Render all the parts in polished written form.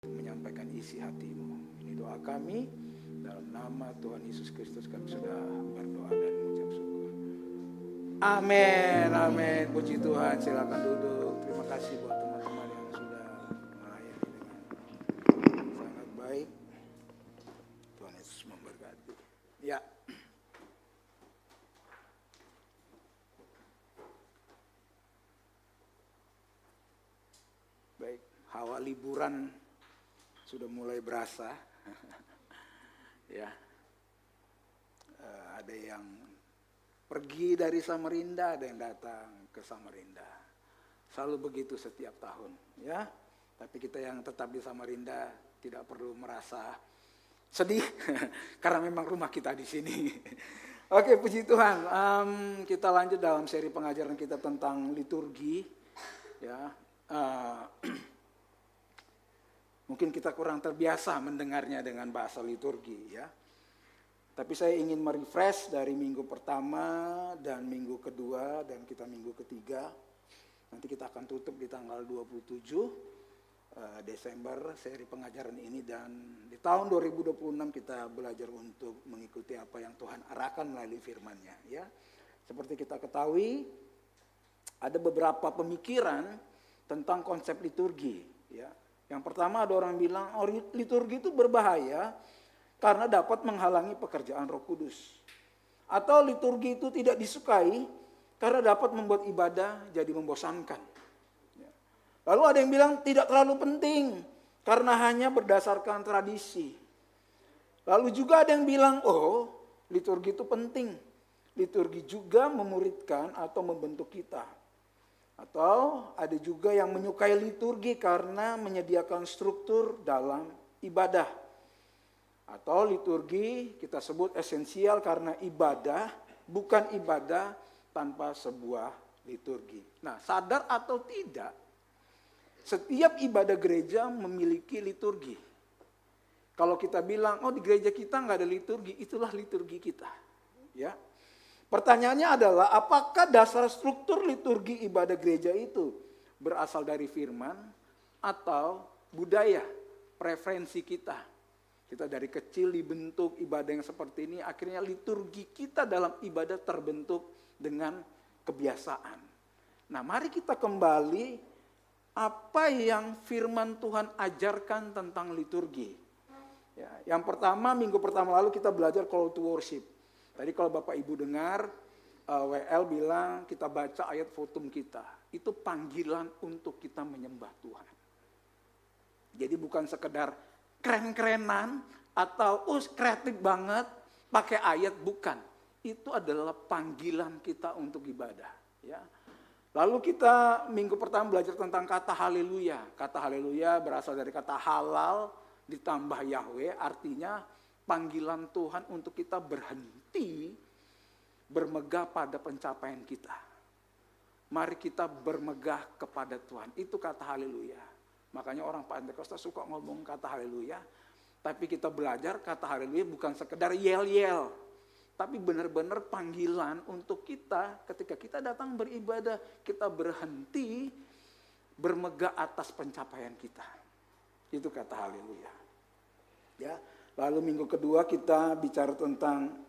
menyampaikan isi hatimu. Ini doa kami, dalam nama Tuhan Yesus Kristus kami sudah berdoa dan mengucap syukur. Amin, amin. Puji Tuhan, silakan duduk. Terima kasih buat teman-teman yang sudah melayani dengan sangat baik. Tuhan Yesus memberkati. Ya. Baik, hawa liburan sudah mulai berasa. Ya, ada yang pergi dari Samarinda, ada yang datang ke Samarinda. Selalu begitu setiap tahun, ya. Tapi kita yang tetap di Samarinda tidak perlu merasa sedih, karena memang rumah kita di sini. Oke, puji Tuhan. Kita lanjut dalam seri pengajaran kita tentang liturgi, ya. Mungkin kita kurang terbiasa mendengarnya dengan bahasa liturgi, ya. Tapi saya ingin merefresh dari minggu pertama dan minggu kedua dan kita minggu ketiga. Nanti kita akan tutup di tanggal 27 Desember seri pengajaran ini, dan di tahun 2026 kita belajar untuk mengikuti apa yang Tuhan arahkan melalui firman-Nya, ya. Seperti kita ketahui, ada beberapa pemikiran tentang konsep liturgi, ya. Yang pertama, ada orang bilang, oh, liturgi itu berbahaya karena dapat menghalangi pekerjaan Roh Kudus. Atau liturgi itu tidak disukai karena dapat membuat ibadah jadi membosankan. Lalu ada yang bilang tidak terlalu penting karena hanya berdasarkan tradisi. Lalu juga ada yang bilang, oh, liturgi itu penting. Liturgi juga memuridkan atau membentuk kita. Atau ada juga yang menyukai liturgi karena menyediakan struktur dalam ibadah. Atau liturgi kita sebut esensial karena ibadah bukan ibadah tanpa sebuah liturgi. Nah, sadar atau tidak, setiap ibadah gereja memiliki liturgi. Kalau kita bilang, oh di gereja kita nggak ada liturgi, itulah liturgi kita. Ya. Pertanyaannya adalah, apakah dasar struktur liturgi ibadah gereja itu berasal dari firman atau budaya, preferensi kita? Kita dari kecil dibentuk ibadah yang seperti ini, akhirnya liturgi kita dalam ibadah terbentuk dengan kebiasaan. Nah, mari kita kembali apa yang firman Tuhan ajarkan tentang liturgi. Ya, yang pertama, minggu pertama lalu kita belajar call to worship. Tadi kalau Bapak Ibu dengar, WL bilang kita baca ayat fotum kita. Itu panggilan untuk kita menyembah Tuhan. Jadi bukan sekedar keren-kerenan atau kreatif banget pakai ayat, bukan. Itu adalah panggilan kita untuk ibadah. Ya. Lalu kita minggu pertama belajar tentang kata haleluya. Kata haleluya berasal dari kata halal ditambah Yahweh, artinya panggilan Tuhan untuk kita berhenti bermegah pada pencapaian kita. Mari kita bermegah kepada Tuhan. Itu kata haleluya. Makanya orang Pentakosta suka ngomong kata haleluya. Tapi kita belajar kata haleluya bukan sekedar yel-yel. Tapi benar-benar panggilan untuk kita ketika kita datang beribadah. Kita berhenti bermegah atas pencapaian kita. Itu kata haleluya. Ya. Lalu minggu kedua kita bicara tentang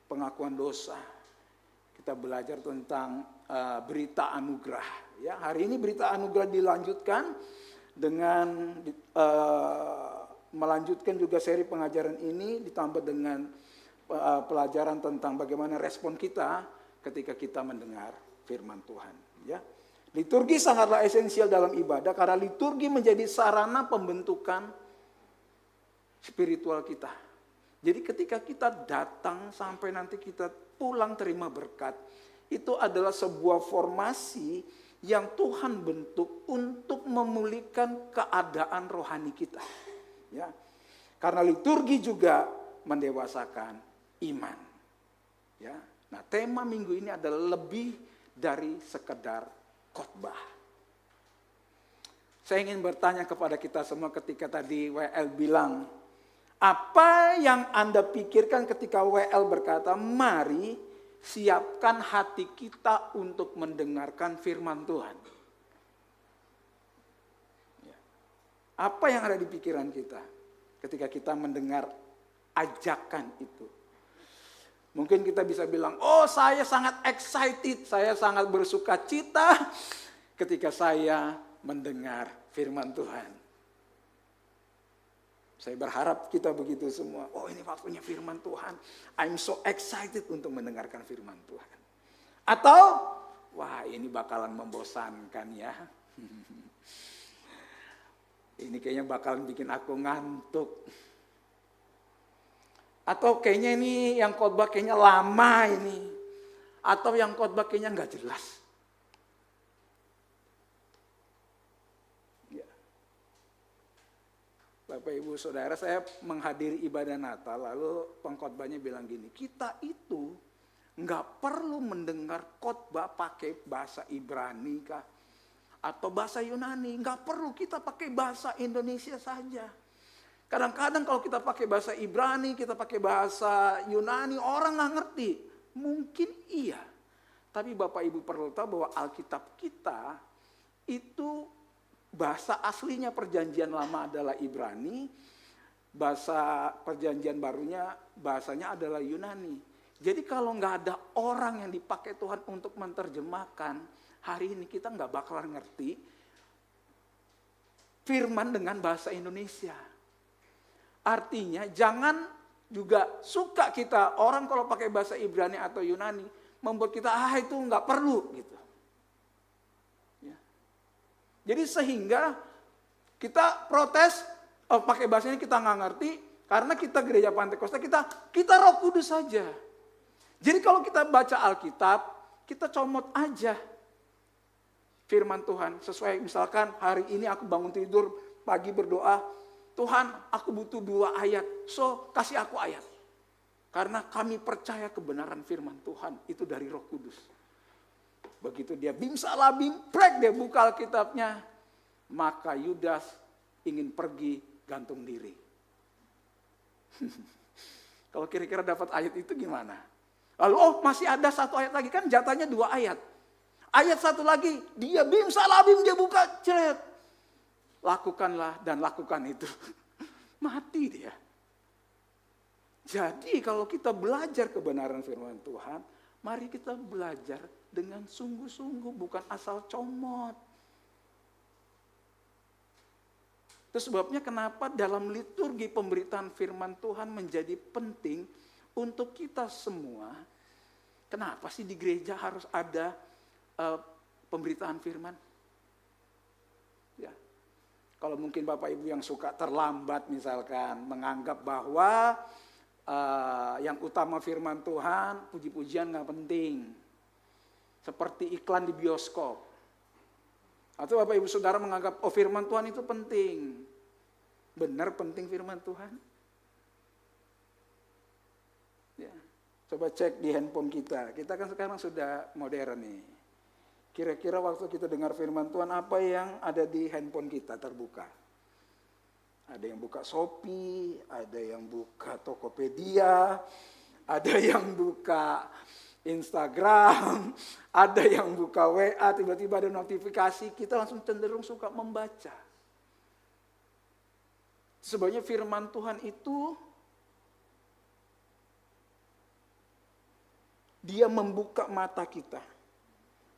pengakuan dosa. Kita belajar tentang berita anugerah. Ya, hari ini berita anugerah dilanjutkan dengan melanjutkan juga seri pengajaran ini ditambah dengan pelajaran tentang bagaimana respon kita ketika kita mendengar firman Tuhan. Ya, liturgi sangatlah esensial dalam ibadah karena liturgi menjadi sarana pembentukan spiritual kita. Jadi ketika kita datang sampai nanti kita pulang terima berkat, itu adalah sebuah formasi yang Tuhan bentuk untuk memulihkan keadaan rohani kita. Ya. Karena liturgi juga mendewasakan iman. Ya. Nah, tema minggu ini adalah lebih dari sekedar khotbah. Saya ingin bertanya kepada kita semua ketika tadi WL bilang, apa yang Anda pikirkan ketika WL berkata, mari siapkan hati kita untuk mendengarkan firman Tuhan. Ya. Apa yang ada di pikiran kita ketika kita mendengar ajakan itu? Mungkin kita bisa bilang, oh saya sangat excited, saya sangat bersuka cita ketika saya mendengar firman Tuhan. Saya berharap kita begitu semua. Oh ini waktunya firman Tuhan. I'm so excited untuk mendengarkan firman Tuhan. Atau, wah ini bakalan membosankan ya. Ini kayaknya bakalan bikin aku ngantuk. Atau kayaknya ini yang khotbah kayaknya lama ini. Atau yang khotbah kayaknya nggak jelas. Ya. Bapak Ibu Saudara, saya menghadiri ibadah Natal, lalu pengkhotbahnya bilang gini, kita itu nggak perlu mendengar khotbah pakai bahasa Ibrani kah? Atau bahasa Yunani, nggak perlu, kita pakai bahasa Indonesia saja. Kadang-kadang kalau kita pakai bahasa Ibrani, kita pakai bahasa Yunani, orang nggak ngerti. Mungkin iya. Tapi Bapak Ibu perlu tahu bahwa Alkitab kita itu bahasa aslinya perjanjian lama adalah Ibrani. Bahasa perjanjian barunya bahasanya adalah Yunani. Jadi kalau nggak ada orang yang dipakai Tuhan untuk menerjemahkan, hari ini kita nggak bakalan ngerti firman dengan bahasa Indonesia. Artinya jangan juga suka kita orang kalau pakai bahasa Ibrani atau Yunani membuat kita itu nggak perlu gitu. Ya. Jadi sehingga kita protes pakai bahasa ini kita nggak ngerti karena kita gereja Pantekosta kita Roh Kudus saja. Jadi kalau kita baca Alkitab kita comot aja firman Tuhan sesuai misalkan hari ini aku bangun tidur pagi berdoa. Tuhan, aku butuh 2 ayat. So, kasih aku ayat. Karena kami percaya kebenaran firman Tuhan itu dari Roh Kudus. Begitu dia bim salah bim, prek dia buka Alkitabnya. Maka Yudas ingin pergi gantung diri. Kalau kira-kira dapat ayat itu gimana? Lalu masih ada 1 ayat lagi, kan jatahnya 2 ayat. Ayat 1 lagi, dia bim salah bim, dia buka, ceret. Lakukanlah dan lakukan itu. Mati dia. Jadi kalau kita belajar kebenaran firman Tuhan, mari kita belajar dengan sungguh-sungguh, bukan asal comot. Itu sebabnya kenapa dalam liturgi pemberitaan firman Tuhan menjadi penting untuk kita semua. Kenapa sih di gereja harus ada pemberitaan firman? Ya. Kalau mungkin Bapak Ibu yang suka terlambat misalkan, menganggap bahwa yang utama firman Tuhan, puji-pujian gak penting. Seperti iklan di bioskop. Atau Bapak Ibu Saudara menganggap, firman Tuhan itu penting. Benar penting firman Tuhan? Ya. Coba cek di handphone kita. Kita kan sekarang sudah modern nih. Kira-kira waktu kita dengar firman Tuhan, apa yang ada di handphone kita terbuka? Ada yang buka Shopee, ada yang buka Tokopedia, ada yang buka Instagram, ada yang buka WA, tiba-tiba ada notifikasi, kita langsung cenderung suka membaca. Sebenarnya firman Tuhan itu, dia membuka mata kita,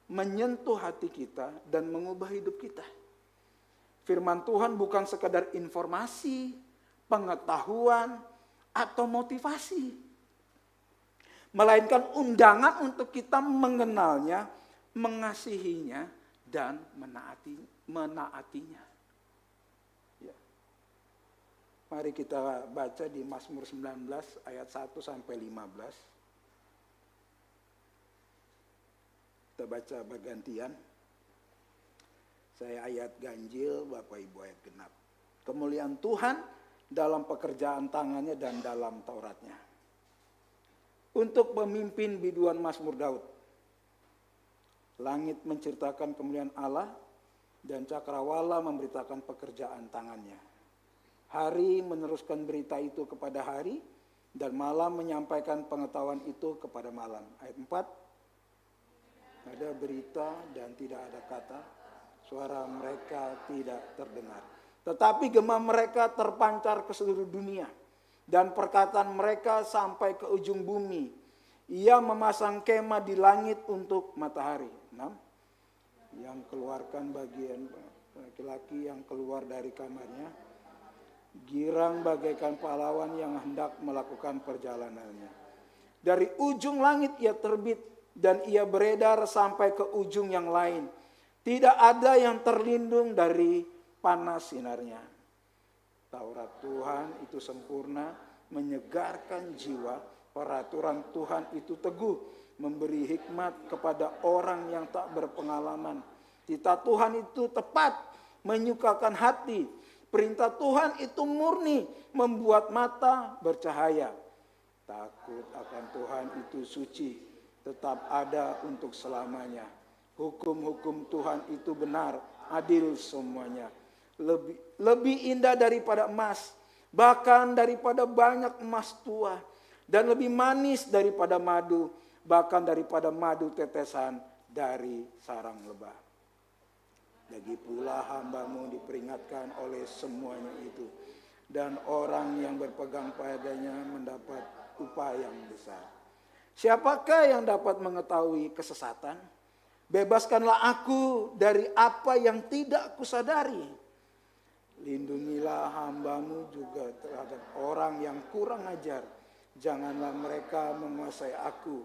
menyentuh hati kita dan mengubah hidup kita. Firman Tuhan bukan sekadar informasi, pengetahuan, atau motivasi. Melainkan undangan untuk kita mengenalnya, mengasihinya, dan menaatinya. Ya. Mari kita baca di Mazmur 19 ayat 1 sampai 15. Kita baca bergantian. Saya ayat ganjil, Bapak Ibu ayat genap. Kemuliaan Tuhan dalam pekerjaan tangannya dan dalam Tauratnya. Untuk pemimpin biduan Mazmur Daud. Langit menceritakan kemuliaan Allah dan cakrawala memberitakan pekerjaan tangannya. Hari meneruskan berita itu kepada hari dan malam menyampaikan pengetahuan itu kepada malam. Ayat 4. Ada berita dan tidak ada kata, suara mereka tidak terdengar. Tetapi gema mereka terpancar ke seluruh dunia, dan perkataan mereka sampai ke ujung bumi. Ia memasang kemah di langit untuk matahari. 6. Yang keluarkan bagian laki-laki yang keluar dari kamarnya, girang bagaikan pahlawan yang hendak melakukan perjalanannya. Dari ujung langit ia terbit, dan ia beredar sampai ke ujung yang lain. Tidak ada yang terlindung dari panas sinarnya. Taurat Tuhan itu sempurna, menyegarkan jiwa. Peraturan Tuhan itu teguh, memberi hikmat kepada orang yang tak berpengalaman. Titah Tuhan itu tepat, menyukakan hati. Perintah Tuhan itu murni, membuat mata bercahaya. Takut akan Tuhan itu suci, tetap ada untuk selamanya. Hukum-hukum Tuhan itu benar, adil semuanya. Lebih indah daripada emas, bahkan daripada banyak emas tua. Dan lebih manis daripada madu, bahkan daripada madu tetesan dari sarang lebah. Lagi pula hambamu diperingatkan oleh semuanya itu, dan orang yang berpegang padanya mendapat upah yang besar. Siapakah yang dapat mengetahui kesesatan? Bebaskanlah aku dari apa yang tidak kusadari. Lindungilah hambamu juga terhadap orang yang kurang ajar. Janganlah mereka menguasai aku,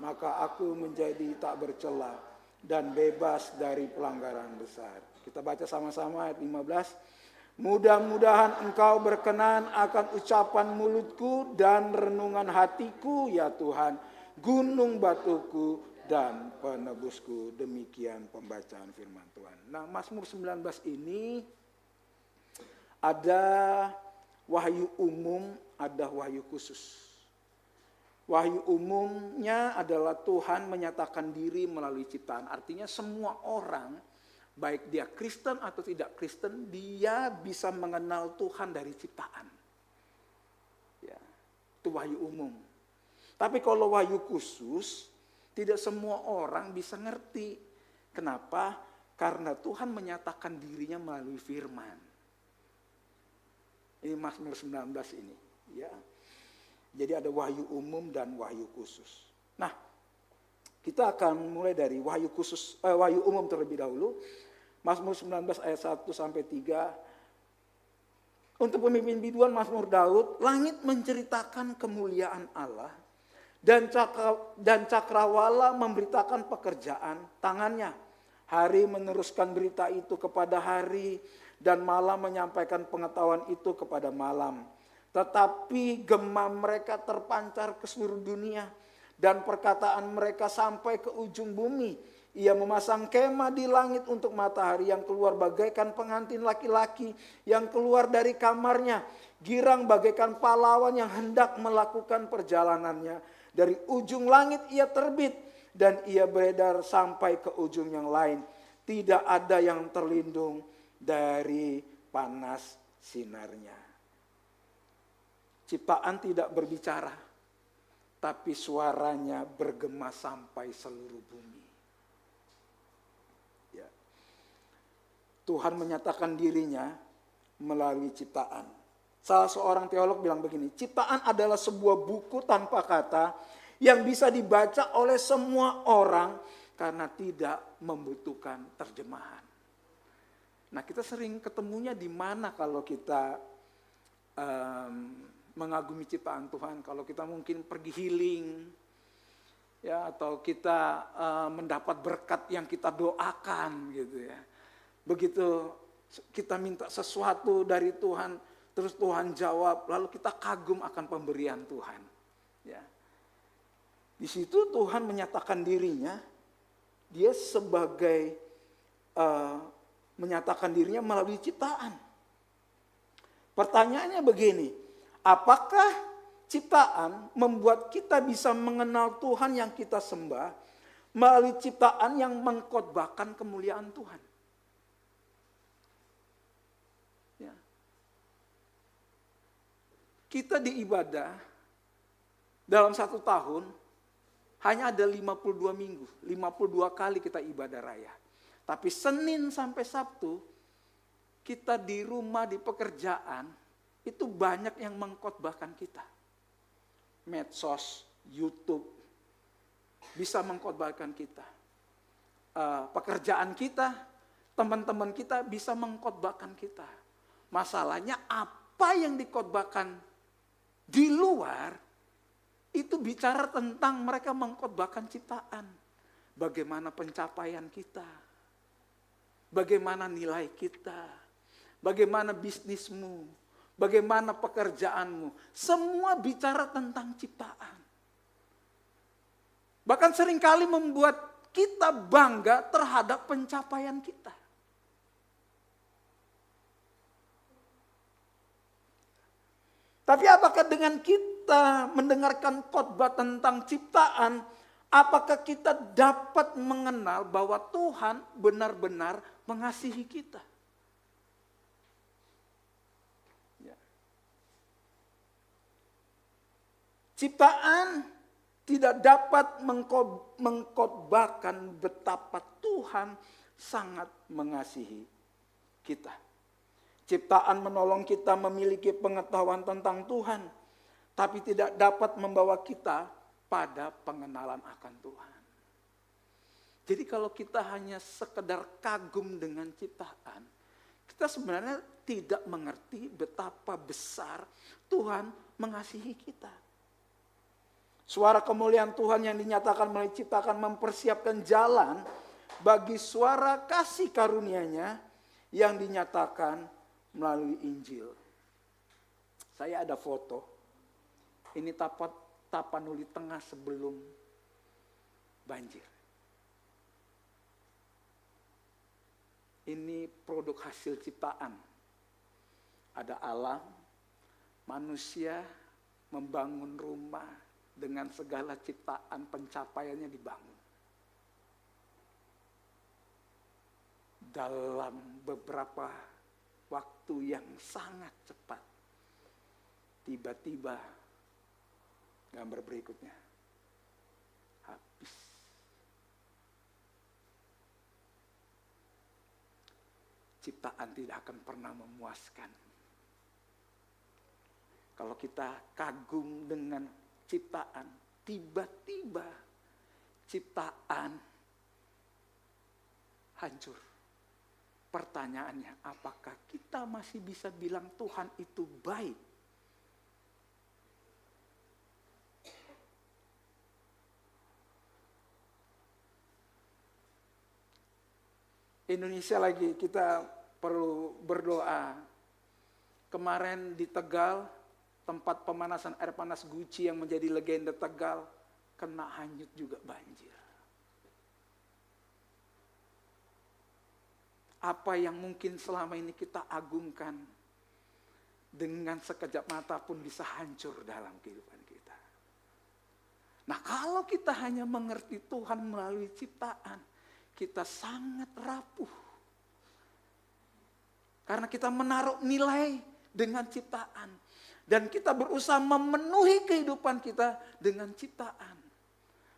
maka aku menjadi tak bercela dan bebas dari pelanggaran besar. Kita baca sama-sama ayat 15. Mudah-mudahan engkau berkenan akan ucapan mulutku dan renungan hatiku ya Tuhan, gunung batuku dan penebusku. Demikian pembacaan firman Tuhan. Nah, Mazmur 19 ini ada wahyu umum, ada wahyu khusus. Wahyu umumnya adalah Tuhan menyatakan diri melalui ciptaan. Artinya semua orang, baik dia Kristen atau tidak Kristen, dia bisa mengenal Tuhan dari ciptaan. Ya, itu wahyu umum. Tapi kalau wahyu khusus, tidak semua orang bisa ngerti. Kenapa? Karena Tuhan menyatakan dirinya melalui firman. Ini Mazmur 19 ini. Ya. Jadi ada wahyu umum dan wahyu khusus. Nah, kita akan mulai dari wahyu umum terlebih dahulu. Mazmur 19 ayat 1 sampai 3. Untuk pemimpin biduan Mazmur Daud, langit menceritakan kemuliaan Allah dan cakrawala memberitakan pekerjaan tangannya. Hari meneruskan berita itu kepada hari dan malam menyampaikan pengetahuan itu kepada malam. Tetapi gema mereka terpancar ke seluruh dunia dan perkataan mereka sampai ke ujung bumi. Ia memasang kemah di langit untuk matahari yang keluar bagaikan pengantin laki-laki yang keluar dari kamarnya. Girang bagaikan pahlawan yang hendak melakukan perjalanannya. Dari ujung langit ia terbit dan ia beredar sampai ke ujung yang lain. Tidak ada yang terlindung dari panas sinarnya. Ciptaan tidak berbicara, tapi suaranya bergema sampai seluruh bumi. Ya. Tuhan menyatakan dirinya melalui ciptaan. Salah seorang teolog bilang begini, ciptaan adalah sebuah buku tanpa kata yang bisa dibaca oleh semua orang karena tidak membutuhkan terjemahan. Nah, kita sering ketemunya di mana kalau kita mengagumi ciptaan Tuhan, kalau kita mungkin pergi healing, ya, atau kita mendapat berkat yang kita doakan, gitu ya. Begitu kita minta sesuatu dari Tuhan, terus Tuhan jawab, lalu kita kagum akan pemberian Tuhan. Ya. Di situ Tuhan menyatakan dirinya, dia sebagai menyatakan dirinya melalui ciptaan. Pertanyaannya begini, apakah ciptaan membuat kita bisa mengenal Tuhan yang kita sembah melalui ciptaan yang mengkhotbahkan kemuliaan Tuhan? Ya. Kita di ibadah dalam 1 tahun hanya ada 52 minggu, 52 kali kita ibadah raya. Tapi Senin sampai Sabtu kita di rumah, di pekerjaan, itu banyak yang mengkhotbahkan kita. Medsos, YouTube, bisa mengkhotbahkan kita. Pekerjaan kita, teman-teman kita bisa mengkhotbahkan kita. Masalahnya apa yang dikhotbahkan di luar, itu bicara tentang mereka mengkhotbahkan ciptaan. Bagaimana pencapaian kita, bagaimana nilai kita, bagaimana bisnismu, bagaimana pekerjaanmu. Semua bicara tentang ciptaan. Bahkan seringkali membuat kita bangga terhadap pencapaian kita. Tapi apakah dengan kita mendengarkan khotbah tentang ciptaan, apakah kita dapat mengenal bahwa Tuhan benar-benar mengasihi kita? Ya. Ciptaan tidak dapat mengkhotbahkan betapa Tuhan sangat mengasihi kita. Ciptaan menolong kita memiliki pengetahuan tentang Tuhan, tapi tidak dapat membawa kita pada pengenalan akan Tuhan. Jadi kalau kita hanya sekedar kagum dengan ciptaan, kita sebenarnya tidak mengerti betapa besar Tuhan mengasihi kita. Suara kemuliaan Tuhan yang dinyatakan melalui ciptaan mempersiapkan jalan bagi suara kasih karunia-Nya yang dinyatakan melalui Injil. Saya ada foto. Ini Tapanuli Tengah sebelum banjir. Ini produk hasil ciptaan. Ada alam, manusia membangun rumah dengan segala ciptaan pencapaiannya dibangun. Dalam beberapa waktu yang sangat cepat, tiba-tiba gambar berikutnya habis. Ciptaan tidak akan pernah memuaskan. Kalau kita kagum dengan ciptaan, tiba-tiba ciptaan hancur. Pertanyaannya, apakah kita masih bisa bilang Tuhan itu baik? Indonesia lagi, kita perlu berdoa. Kemarin di Tegal, tempat pemanasan air panas Guci yang menjadi legenda Tegal, kena hanyut juga banjir. Apa yang mungkin selama ini kita agungkan, dengan sekejap mata pun bisa hancur dalam kehidupan kita. Nah, kalau kita hanya mengerti Tuhan melalui ciptaan, kita sangat rapuh. Karena kita menaruh nilai dengan ciptaan. Dan kita berusaha memenuhi kehidupan kita dengan ciptaan.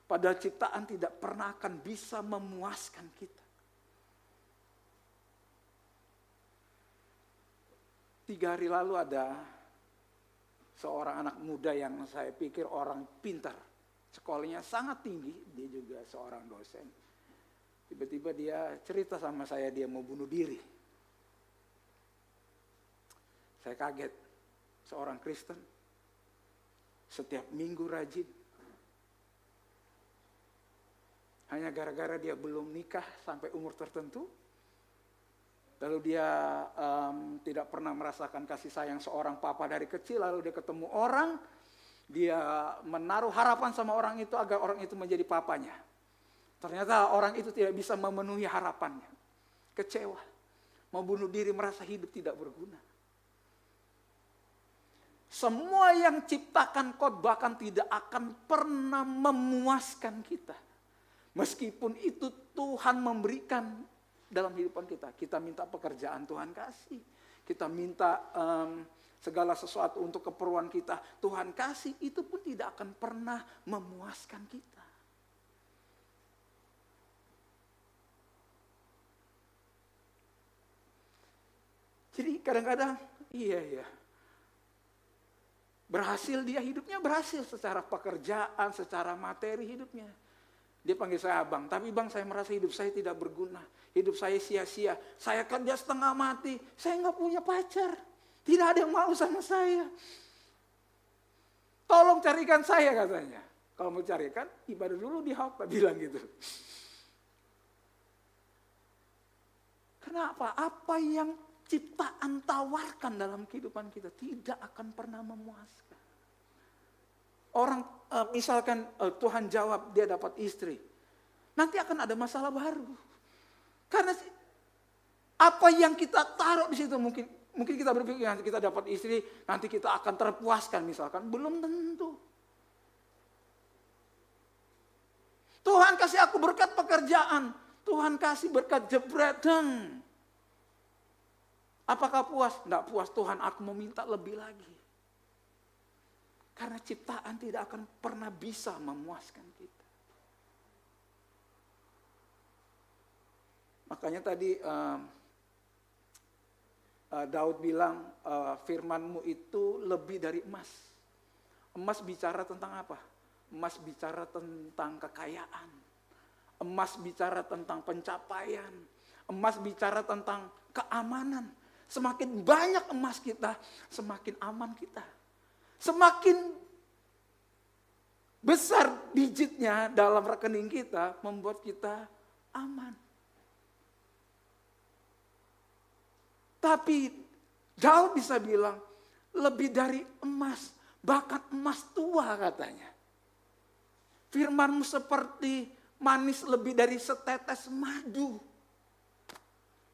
Padahal ciptaan tidak pernah akan bisa memuaskan kita. 3 hari lalu ada seorang anak muda yang saya pikir orang pintar. Sekolahnya sangat tinggi, dia juga seorang dosen. Tiba-tiba dia cerita sama saya dia mau bunuh diri. Saya kaget, seorang Kristen, setiap minggu rajin. Hanya gara-gara dia belum nikah sampai umur tertentu, lalu dia tidak pernah merasakan kasih sayang seorang papa dari kecil, lalu dia ketemu orang, dia menaruh harapan sama orang itu agar orang itu menjadi papanya. Ternyata orang itu tidak bisa memenuhi harapannya. Kecewa, mau bunuh diri, merasa hidup tidak berguna. Semua yang ciptakan khotbahkan tidak akan pernah memuaskan kita. Meskipun itu Tuhan memberikan dalam kehidupan kita. Kita minta pekerjaan, Tuhan kasih. Kita minta segala sesuatu untuk keperluan kita, Tuhan kasih. Itu pun tidak akan pernah memuaskan kita. Jadi kadang-kadang, iya. Berhasil dia hidupnya, berhasil secara pekerjaan, secara materi hidupnya. Dia panggil saya abang, tapi bang saya merasa hidup saya tidak berguna. Hidup saya sia-sia, saya kerja setengah mati, saya nggak punya pacar. Tidak ada yang mau sama saya. Tolong carikan saya katanya. Kalau mau carikan, ibadah dulu di Haupa, bilang gitu. Kenapa? Apa yang ciptaan tawarkan dalam kehidupan kita tidak akan pernah memuaskan. Orang misalkan Tuhan jawab dia dapat istri, nanti akan ada masalah baru. Karena apa yang kita taruh di situ mungkin kita berpikir nanti kita dapat istri, nanti kita akan terpuaskan misalkan, belum tentu. Tuhan kasih aku berkat pekerjaan, Tuhan kasih berkat jebret. Apakah puas? Tidak puas. Tuhan, aku mau minta lebih lagi. Karena ciptaan tidak akan pernah bisa memuaskan kita. Makanya tadi Daud bilang firman-Mu itu lebih dari emas. Emas bicara tentang apa? Emas bicara tentang kekayaan. Emas bicara tentang pencapaian. Emas bicara tentang keamanan. Semakin banyak emas kita, semakin aman kita. Semakin besar digitnya dalam rekening kita, membuat kita aman. Tapi Daud bisa bilang, lebih dari emas, bahkan emas tua katanya. Firman-Mu seperti manis lebih dari setetes madu.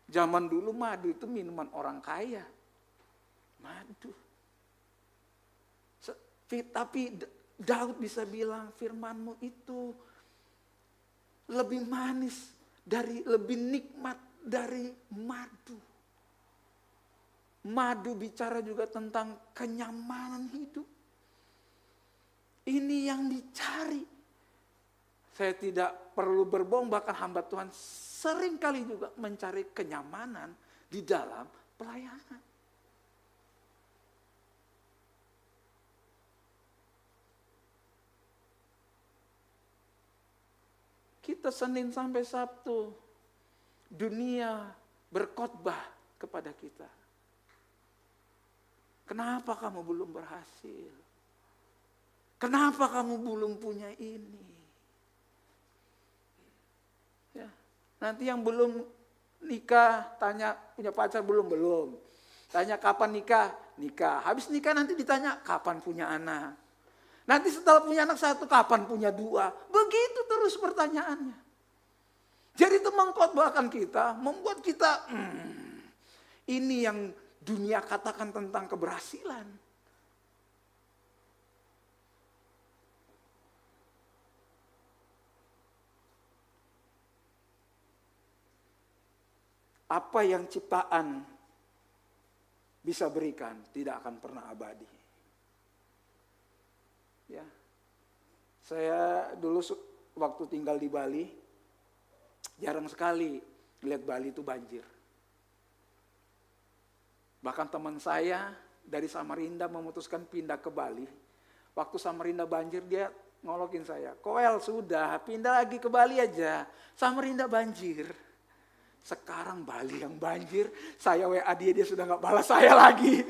Zaman dulu madu itu minuman orang kaya. Madu. Tapi Daud bisa bilang firman-Mu itu lebih manis, lebih nikmat dari madu. Madu bicara juga tentang kenyamanan hidup. Ini yang dicari. Saya tidak perlu berbohong, bahkan hamba Tuhan sering kali juga mencari kenyamanan di dalam pelayanan. Kita Senin sampai Sabtu, dunia berkhotbah kepada kita. Kenapa kamu belum berhasil? Kenapa kamu belum punya ini? Ya, nanti yang belum nikah tanya punya pacar belum. Tanya kapan nikah. Habis nikah nanti ditanya kapan punya anak. Nanti setelah punya anak satu kapan punya dua. Begitu terus pertanyaannya. Jadi itu mengkhotbahkan kita, membuat kita ini yang dunia katakan tentang keberhasilan. Apa yang ciptaan bisa berikan tidak akan pernah abadi. Ya, saya dulu waktu tinggal di Bali, jarang sekali lihat Bali itu banjir. Bahkan teman saya dari Samarinda memutuskan pindah ke Bali. Waktu Samarinda banjir dia ngolokin saya, Koel sudah pindah lagi ke Bali aja, Samarinda banjir. Sekarang Bali yang banjir, saya WA dia sudah gak balas saya lagi.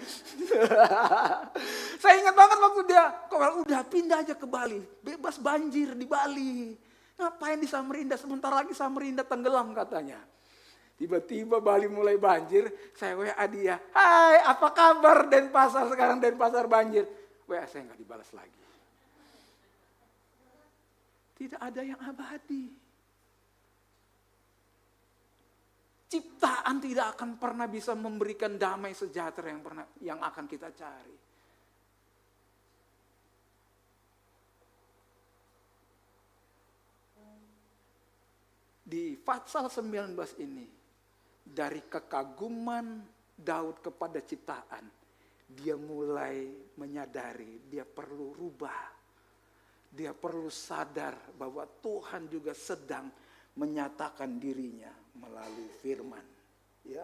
Saya ingat banget waktu dia, Koel udah pindah aja ke Bali, bebas banjir di Bali. Ngapain di Samarinda, sebentar lagi Samarinda tenggelam katanya. Tiba-tiba Bali mulai banjir, saya WA dia, hai apa kabar Denpasar sekarang Denpasar banjir. WA saya gak dibalas lagi. Tidak ada yang abadi. Ciptaan tidak akan pernah bisa memberikan damai sejahtera yang akan kita cari. Di Fatsal 19 ini, dari kekaguman Daud kepada ciptaan, dia mulai menyadari dia perlu rubah. Dia perlu sadar bahwa Tuhan juga sedang menyatakan dirinya melalui firman, ya,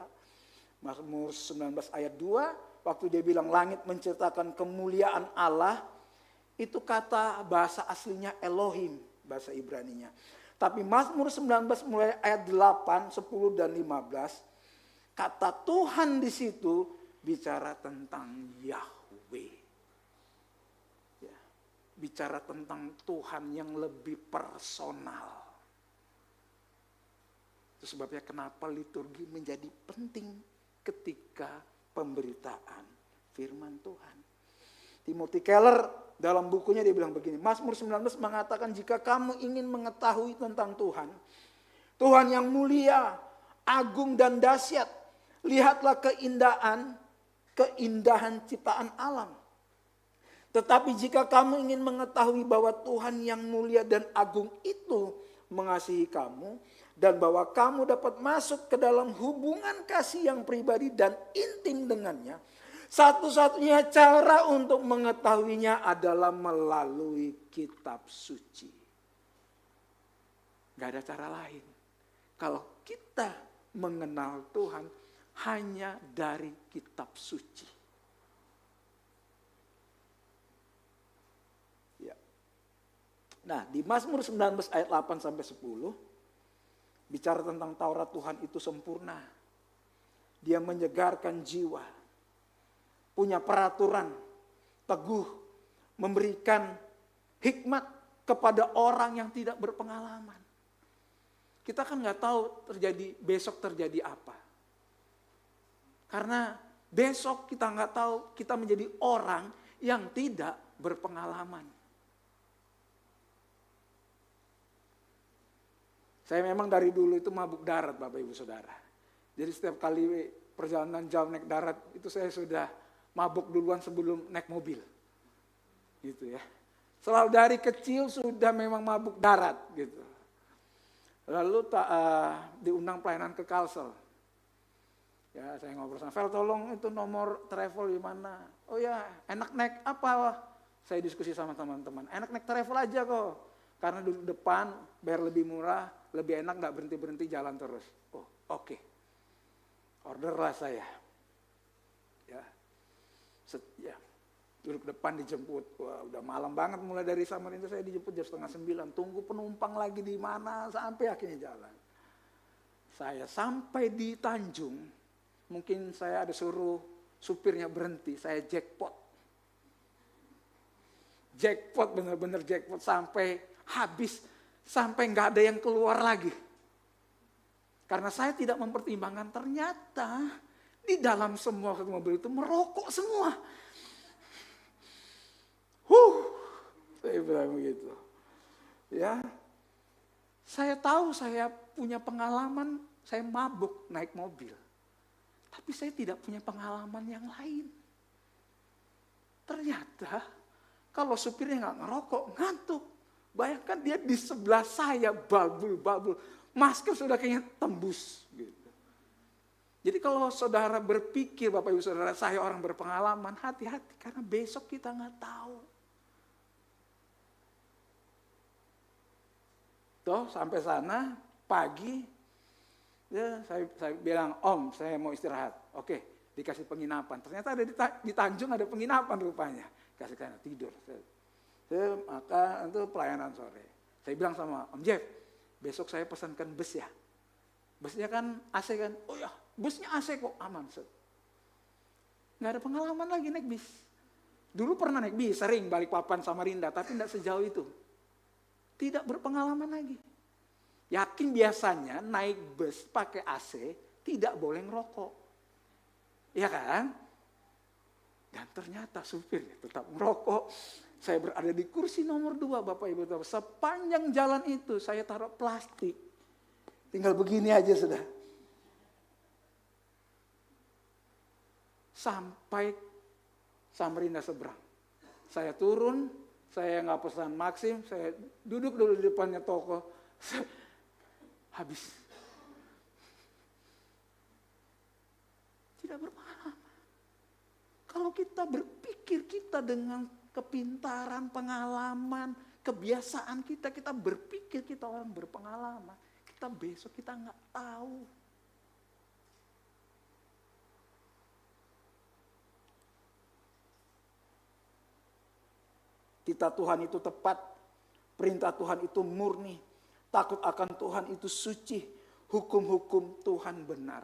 Mazmur 19 ayat 2, waktu dia bilang langit menceritakan kemuliaan Allah, itu kata bahasa aslinya Elohim, bahasa Ibraninya. Tapi Mazmur 19 mulai ayat 8, 10 dan 15, kata Tuhan di situ bicara tentang Yahweh. Ya, bicara tentang Tuhan yang lebih personal. Itu sebabnya kenapa liturgi menjadi penting ketika pemberitaan firman Tuhan. Timothy Keller dalam bukunya dia bilang begini, Mazmur 19 mengatakan jika kamu ingin mengetahui tentang Tuhan, Tuhan yang mulia, agung dan dahsyat, lihatlah keindahan ciptaan alam. Tetapi jika kamu ingin mengetahui bahwa Tuhan yang mulia dan agung itu mengasihi kamu, dan bahwa kamu dapat masuk ke dalam hubungan kasih yang pribadi dan intim dengannya, satu-satunya cara untuk mengetahuinya adalah melalui kitab suci. Gak ada cara lain. Kalau kita mengenal Tuhan hanya dari kitab suci. Ya. Nah, di Mazmur 19 ayat 8 sampai 10 bicara tentang Taurat Tuhan itu sempurna. Dia menyegarkan jiwa. Punya peraturan, teguh, memberikan hikmat kepada orang yang tidak berpengalaman. Kita kan nggak tahu besok terjadi apa. Karena besok kita nggak tahu, kita menjadi orang yang tidak berpengalaman. Saya memang dari dulu itu mabuk darat, Bapak Ibu Saudara. Jadi setiap kali perjalanan jauh naik darat itu saya sudah mabuk duluan sebelum naik mobil. Gitu ya. Selalu dari kecil sudah memang mabuk darat gitu. Lalu diundang pelayanan ke Kalsel. Ya, saya ngobrol sama Vel, tolong itu nomor travel di mana? Oh ya, enak naik apa? Saya diskusi sama teman-teman. Enak naik travel aja kok. Karena duduk depan, bayar lebih murah, lebih enak gak berhenti-berhenti jalan terus. Oh, oke. Orderlah saya. Ya, duduk depan dijemput. Wah, udah malam banget, mulai dari Samarinda saya dijemput jam 8:30. Tunggu penumpang lagi di mana, sampai akhirnya jalan. Saya sampai di Tanjung, mungkin saya ada suruh supirnya berhenti, saya jackpot. Jackpot, benar-benar jackpot sampai habis, sampai nggak ada yang keluar lagi. Karena saya tidak mempertimbangkan ternyata di dalam semua mobil itu merokok semua. Saya bilang begitu. Ya, saya tahu saya punya pengalaman, saya mabuk naik mobil. Tapi saya tidak punya pengalaman yang lain. Ternyata kalau supirnya nggak ngerokok, ngantuk. Bayangkan dia di sebelah saya, babul-babul. Masker sudah kayaknya tembus. Gitu. Jadi kalau saudara berpikir, Bapak Ibu Saudara, saya orang berpengalaman, hati-hati. Karena besok kita nggak tahu. Toh sampai sana, pagi, ya, saya bilang, Om saya mau istirahat. Oke, dikasih penginapan. Ternyata ada di Tanjung ada penginapan rupanya. Kasih saya tidur. Saya makan itu pelayanan sore. Saya bilang sama Om Jeff, besok saya pesankan bus ya. Busnya kan AC kan, oh ya busnya AC kok aman. Nggak ada pengalaman lagi naik bis. Dulu pernah naik bis, sering Balikpapan Samarinda, tapi tidak sejauh itu. Tidak berpengalaman lagi. Yakin biasanya naik bus pakai AC, tidak boleh ngerokok. Iya kan? Dan ternyata supirnya tetap merokok. Saya berada di kursi nomor 2, Bapak Ibu tahu. Sepanjang jalan itu saya taruh plastik. Tinggal begini aja sudah. Sampai Samarinda seberang. Saya turun, saya nggak pesan Maxim, saya duduk dulu di depannya toko. Habis. Tidak berpengalaman. Kalau kita berpikir kita dengan kepintaran, pengalaman, kebiasaan kita berpikir kita orang berpengalaman. Kita besok kita nggak tahu. kita Tuhan itu tepat, perintah Tuhan itu murni, takut akan Tuhan itu suci, hukum-hukum Tuhan benar.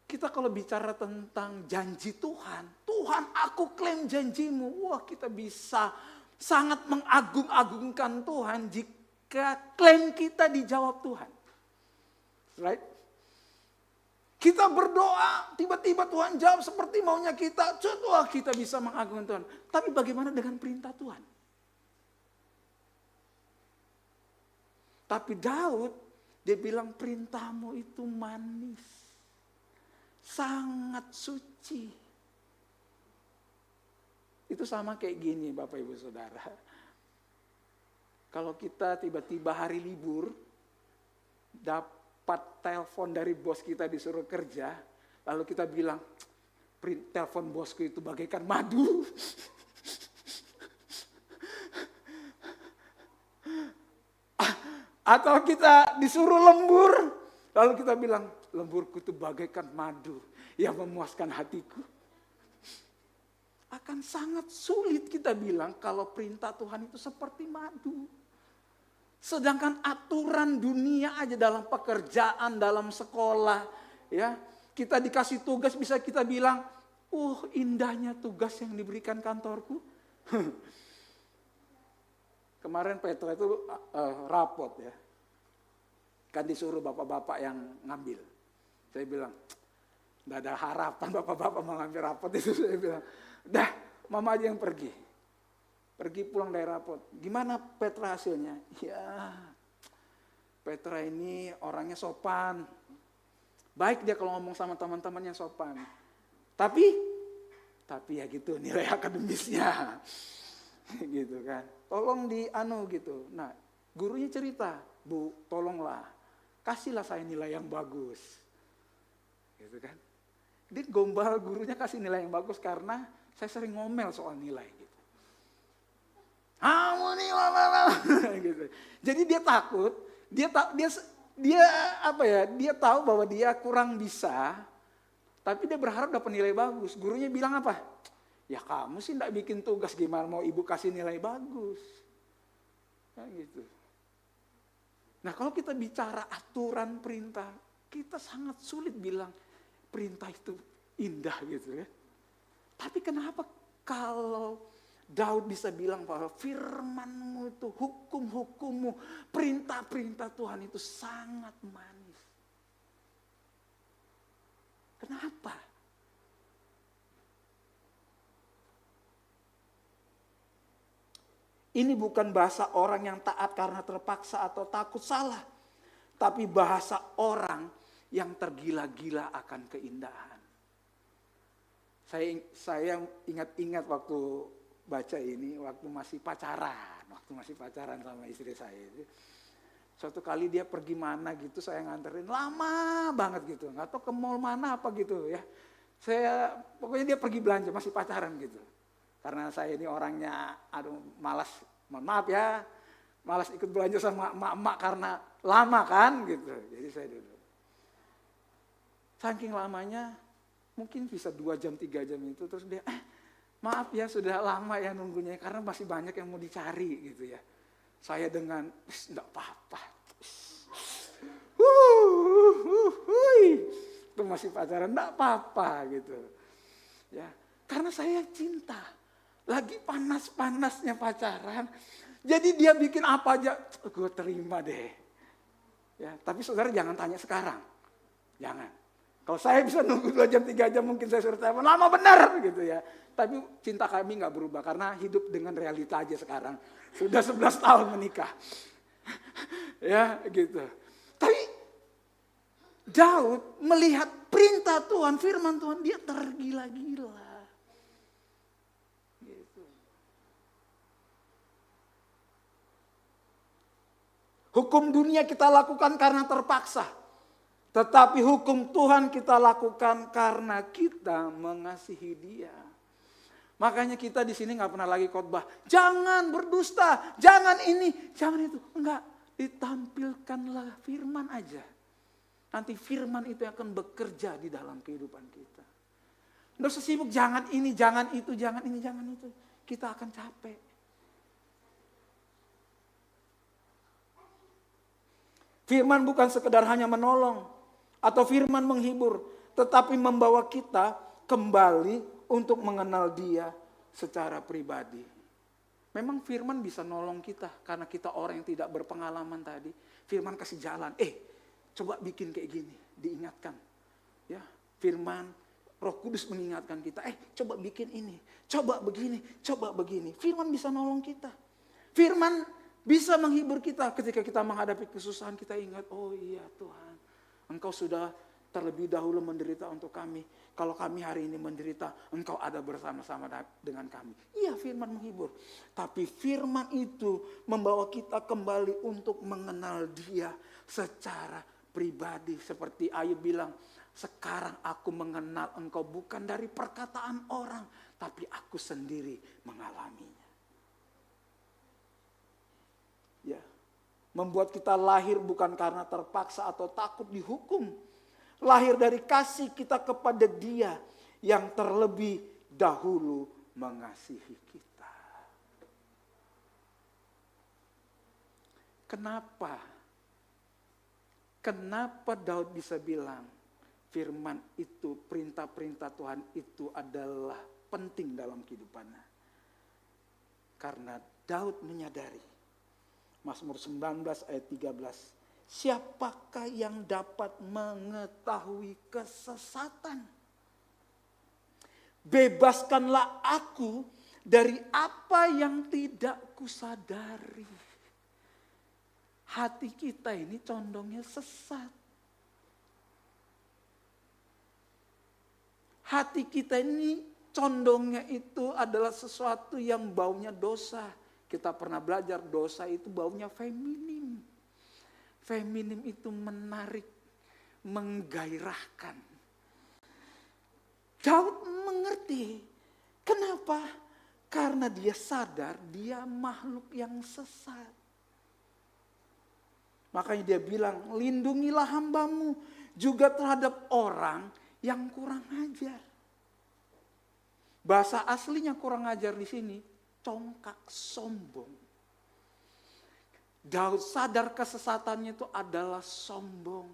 Kita kalau bicara tentang janji Tuhan, Tuhan aku klaim janjimu. Wah, kita bisa sangat mengagung-agungkan Tuhan jika klaim kita dijawab Tuhan. Right? Kita berdoa, tiba-tiba Tuhan jawab seperti maunya kita. Wah, kita bisa mengagungkan Tuhan. Tapi bagaimana dengan perintah Tuhan? Tapi Daud, dia bilang perintahmu itu manis. Sangat suci. Itu sama kayak gini Bapak Ibu Saudara. Kalau kita tiba-tiba hari libur, dapat telepon dari bos kita disuruh kerja, lalu kita bilang, telepon bosku itu bagaikan madu. Atau kita disuruh lembur, lalu kita bilang, lemburku itu bagaikan madu yang memuaskan hatiku. Akan sangat sulit kita bilang kalau perintah Tuhan itu seperti madu. Sedangkan aturan dunia aja dalam pekerjaan, dalam sekolah, ya kita dikasih tugas bisa kita bilang, indahnya tugas yang diberikan kantorku. Kemarin Petra itu rapot ya, kan disuruh bapak-bapak yang ngambil. Saya bilang, nggak ada harapan bapak-bapak mau ngambil rapot itu. Saya bilang, dah mama aja yang pergi. Pergi pulang dari rapot. Gimana Petra hasilnya? Ya, Petra ini orangnya sopan. Baik dia kalau ngomong sama teman-temannya sopan. Tapi ya gitu nilai akademisnya. Gitu kan. Tolong gitu. Nah, gurunya cerita, Bu, tolonglah. Kasihlah saya nilai yang bagus. Gitu kan. Dia gombal gurunya kasih nilai yang bagus karena saya sering ngomel soal nilai gitu. Kamu nih gitu. Jadi dia takut, dia tahu bahwa dia kurang bisa, tapi dia berharap dapat nilai bagus. Gurunya bilang apa? Ya kamu sih enggak bikin tugas, gimana mau ibu kasih nilai bagus. Kayak gitu. Nah, kalau kita bicara aturan perintah, kita sangat sulit bilang perintah itu indah gitu ya. Tapi kenapa kalau Daud bisa bilang bahwa firman-Mu itu, hukum-hukum-Mu, perintah-perintah Tuhan itu sangat manis. Kenapa? Ini bukan bahasa orang yang taat karena terpaksa atau takut salah. Tapi bahasa orang yang tergila-gila akan keindahan. Saya ingat-ingat waktu baca ini waktu masih pacaran sama istri saya itu. Suatu kali dia pergi mana gitu, saya nganterin lama banget gitu, nggak tahu ke mall mana apa gitu ya. Pokoknya dia pergi belanja masih pacaran gitu. Karena saya ini orangnya, malas, mohon maaf ya, malas ikut belanja sama emak-emak karena lama kan gitu. Jadi saya duduk. Saking lamanya, mungkin bisa 2 jam 3 jam itu, terus dia maaf ya sudah lama ya nunggunya karena masih banyak yang mau dicari gitu ya. Saya dengan enggak apa-apa. Itu masih pacaran enggak apa-apa gitu. Ya, karena saya cinta. Lagi panas-panasnya pacaran. Jadi dia bikin apa aja gue terima deh. Ya, tapi saudara jangan tanya sekarang. Jangan. Kalau saya bisa nunggu 2 jam 3 jam mungkin saya suruh telepon lama benar gitu ya. Tapi cinta kami gak berubah karena hidup dengan realita aja sekarang. Sudah 11 tahun menikah. Ya gitu. Tapi Daud melihat perintah Tuhan, firman Tuhan, dia tergila-gila. Gitu. Hukum dunia kita lakukan karena terpaksa. Tetapi hukum Tuhan kita lakukan karena kita mengasihi Dia. Makanya kita di sini nggak pernah lagi khotbah, jangan berdusta, jangan ini, jangan itu. Enggak, ditampilkanlah firman aja. Nanti firman itu akan bekerja di dalam kehidupan kita. Nggak usah sibuk, jangan ini, jangan itu, jangan ini, jangan itu. Kita akan capek. Firman bukan sekedar hanya menolong atau firman menghibur, tetapi membawa kita kembali untuk mengenal Dia secara pribadi. Memang firman bisa nolong kita karena kita orang yang tidak berpengalaman tadi. Firman kasih jalan, coba bikin kayak gini, diingatkan. Ya, firman Roh Kudus mengingatkan kita, coba bikin ini, coba begini, coba begini. Firman bisa nolong kita. Firman bisa menghibur kita ketika kita menghadapi kesusahan. Kita ingat, oh iya Tuhan, Engkau sudah terlebih dahulu menderita untuk kami. Kalau kami hari ini menderita, Engkau ada bersama-sama dengan kami. Iya, firman menghibur. Tapi firman itu membawa kita kembali untuk mengenal Dia secara pribadi. Seperti Ayub bilang, sekarang aku mengenal Engkau bukan dari perkataan orang, tapi aku sendiri mengalaminya. Ya, membuat kita lahir bukan karena terpaksa atau takut dihukum. Lahir dari kasih kita kepada Dia yang terlebih dahulu mengasihi kita. Kenapa? Kenapa Daud bisa bilang firman itu, perintah-perintah Tuhan itu adalah penting dalam kehidupannya? Karena Daud menyadari, Mazmur 19 ayat 13, siapakah yang dapat mengetahui kesesatan? Bebaskanlah aku dari apa yang tidak kusadari. Hati kita ini condongnya sesat. Hati kita ini condongnya itu adalah sesuatu yang baunya dosa. Kita pernah belajar dosa itu baunya feminim. Feminim itu menarik, menggairahkan. Daud mengerti. Kenapa? Karena dia sadar dia makhluk yang sesat. Makanya dia bilang, lindungilah hambamu juga terhadap orang yang kurang ajar. Bahasa aslinya kurang ajar di sini, congkak, sombong. Daud sadar kesesatannya itu adalah sombong.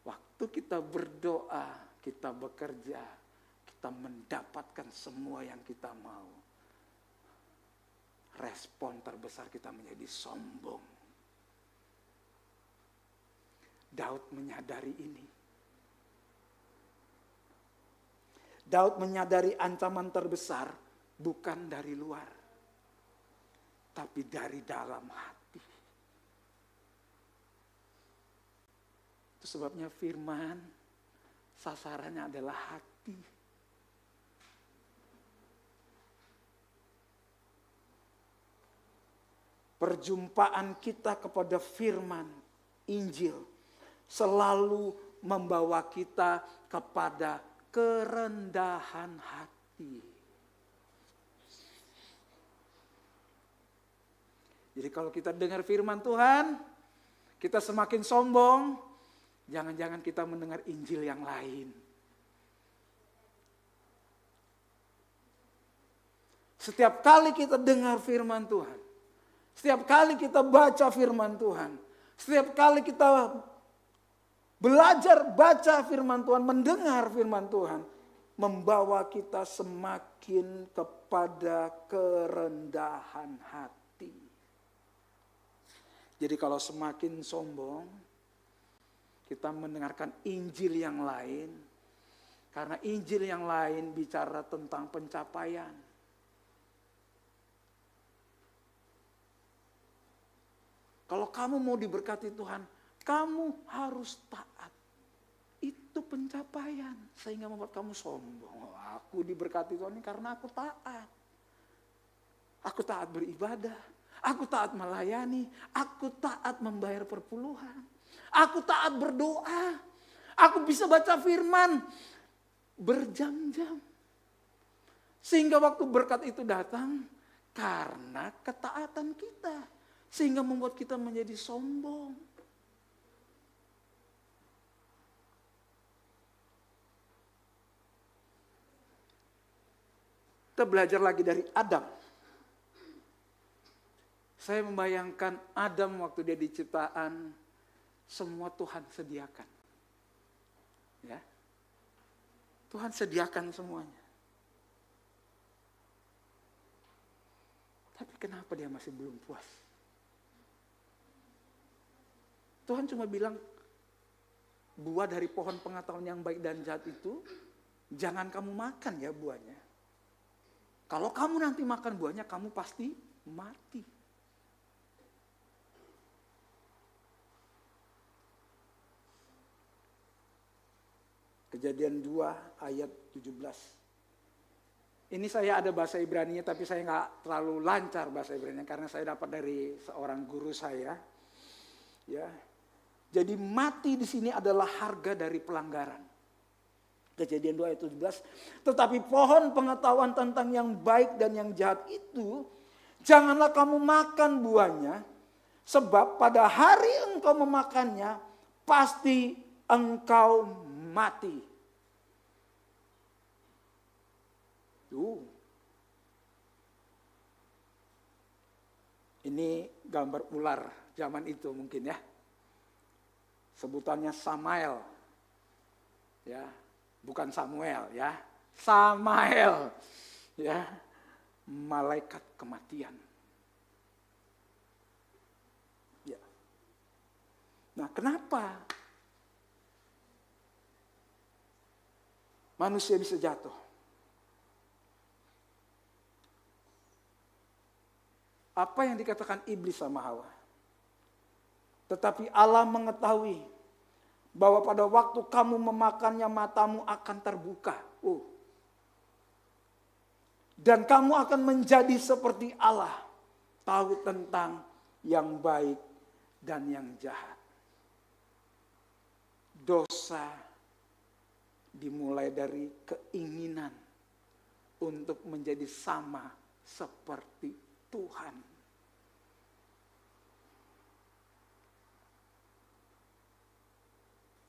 Waktu kita berdoa, kita bekerja, kita mendapatkan semua yang kita mau. Respon terbesar kita menjadi sombong. Daud menyadari ini. Daud menyadari ancaman terbesar bukan dari luar, tapi dari dalam hati. Itu sebabnya firman sasarannya adalah hati. Perjumpaan kita kepada firman Injil selalu membawa kita kepada kerendahan hati. Jadi kalau kita dengar firman Tuhan, kita semakin sombong, jangan-jangan kita mendengar Injil yang lain. Setiap kali kita dengar firman Tuhan, setiap kali kita baca firman Tuhan, setiap kali kita belajar baca firman Tuhan, mendengar firman Tuhan, membawa kita semakin kepada kerendahan hati. Jadi kalau semakin sombong, kita mendengarkan Injil yang lain. Karena Injil yang lain bicara tentang pencapaian. Kalau kamu mau diberkati Tuhan, kamu harus taat. Itu pencapaian. Sehingga membuat kamu sombong. Oh, aku diberkati Tuhan ini karena aku taat. Aku taat beribadah. Aku taat melayani, aku taat membayar perpuluhan, aku taat berdoa, aku bisa baca firman berjam-jam. Sehingga waktu berkat itu datang karena ketaatan kita, sehingga membuat kita menjadi sombong. Kita belajar lagi dari Adam. Saya membayangkan Adam waktu dia diciptaan, semua Tuhan sediakan. Ya. Tuhan sediakan semuanya. Tapi kenapa dia masih belum puas? Tuhan cuma bilang, buah dari pohon pengetahuan yang baik dan jahat itu, jangan kamu makan ya buahnya. Kalau kamu nanti makan buahnya, kamu pasti mati. Kejadian 2 ayat 17. Ini saya ada bahasa Ibraninya, tapi saya nggak terlalu lancar bahasa Ibraninya karena saya dapat dari seorang guru saya. Ya, jadi mati di sini adalah harga dari pelanggaran. Kejadian 2 ayat 17. Tetapi pohon pengetahuan tentang yang baik dan yang jahat itu, janganlah kamu makan buahnya, sebab pada hari engkau memakannya, pasti engkau mati. Ini gambar ular zaman itu mungkin ya. Sebutannya Samael. Ya, bukan Samuel ya. Samael. Ya. Malaikat kematian. Ya. Nah, kenapa manusia bisa jatuh? Apa yang dikatakan iblis sama Hawa? Tetapi Allah mengetahui bahwa pada waktu kamu memakannya matamu akan terbuka. Dan kamu akan menjadi seperti Allah. Tahu tentang yang baik dan yang jahat. Dosa dimulai dari keinginan untuk menjadi sama seperti Tuhan.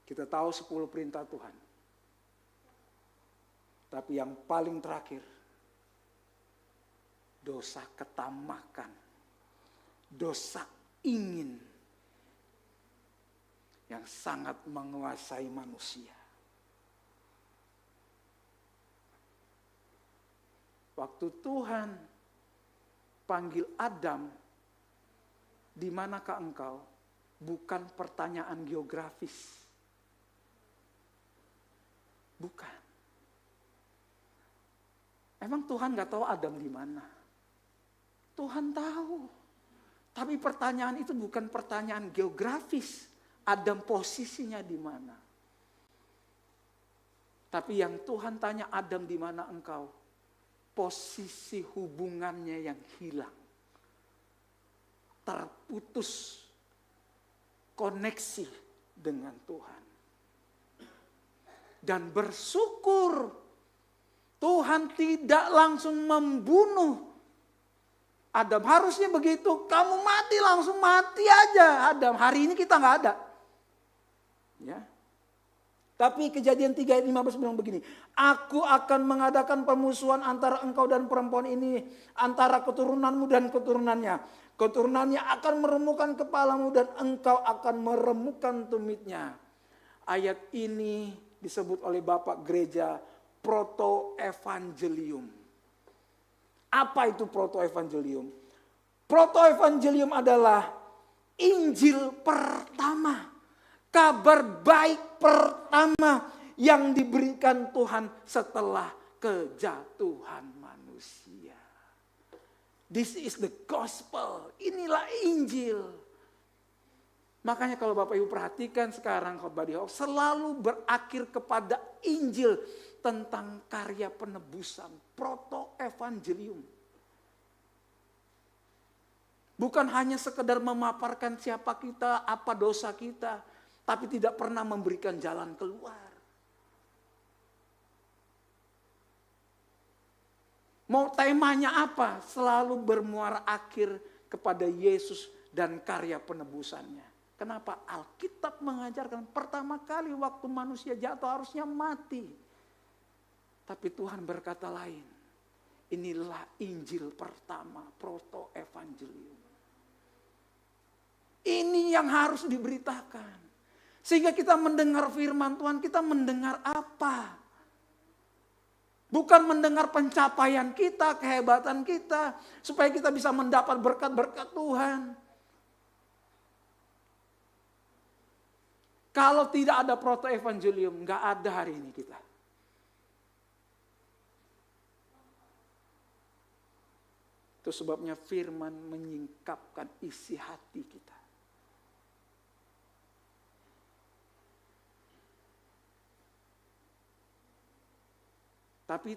Kita tahu 10 perintah Tuhan. Tapi yang paling terakhir, dosa ketamakan, dosa ingin yang sangat menguasai manusia. Waktu Tuhan panggil Adam, di manakah engkau? Bukan pertanyaan geografis. Bukan. Emang Tuhan gak tahu Adam di mana? Tuhan tahu. Tapi pertanyaan itu bukan pertanyaan geografis. Adam posisinya di mana? Tapi yang Tuhan tanya, Adam di mana engkau? Posisi hubungannya yang hilang. Terputus koneksi dengan Tuhan. Dan bersyukur Tuhan tidak langsung membunuh Adam. Harusnya begitu, kamu mati langsung mati aja Adam. Hari ini kita nggak ada. Ya. Tapi Kejadian 3 ayat 15 bilang begini. Aku akan mengadakan permusuhan antara engkau dan perempuan ini. Antara keturunanmu dan keturunannya. Keturunannya akan meremukkan kepalamu dan engkau akan meremukkan tumitnya. Ayat ini disebut oleh Bapak Gereja proto-evangelium. Apa itu proto-evangelium? Proto-evangelium adalah Injil pertama. Kabar baik pertama yang diberikan Tuhan setelah kejatuhan manusia. This is the gospel. Inilah Injil. Makanya kalau Bapak Ibu perhatikan sekarang khotbah di Hope selalu berakhir kepada Injil tentang karya penebusan, proto-evangelium. Bukan hanya sekedar memaparkan siapa kita, apa dosa kita, tapi tidak pernah memberikan jalan keluar. Mau temanya apa? Selalu bermuara akhir kepada Yesus dan karya penebusannya. Kenapa? Alkitab mengajarkan pertama kali waktu manusia jatuh harusnya mati. Tapi Tuhan berkata lain. Inilah Injil pertama, proto-evangelium. Ini yang harus diberitakan. Sehingga kita mendengar firman Tuhan, kita mendengar apa? Bukan mendengar pencapaian kita, kehebatan kita. Supaya kita bisa mendapat berkat-berkat Tuhan. Kalau tidak ada proto-evangelium, nggak ada hari ini kita. Itu sebabnya firman menyingkapkan isi hati kita. Tapi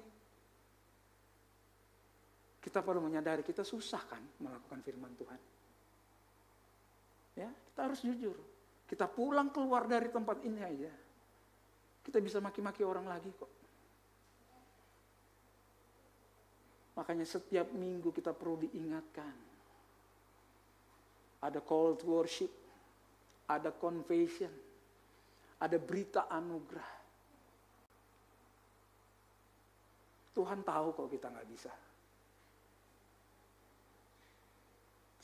kita perlu menyadari kita susah kan melakukan firman Tuhan. Ya, kita harus jujur. Kita pulang keluar dari tempat ini aja. Kita bisa maki-maki orang lagi kok. Makanya setiap minggu kita perlu diingatkan. Ada call to worship. Ada confession. Ada berita anugerah. Tuhan tahu kalau kita nggak bisa.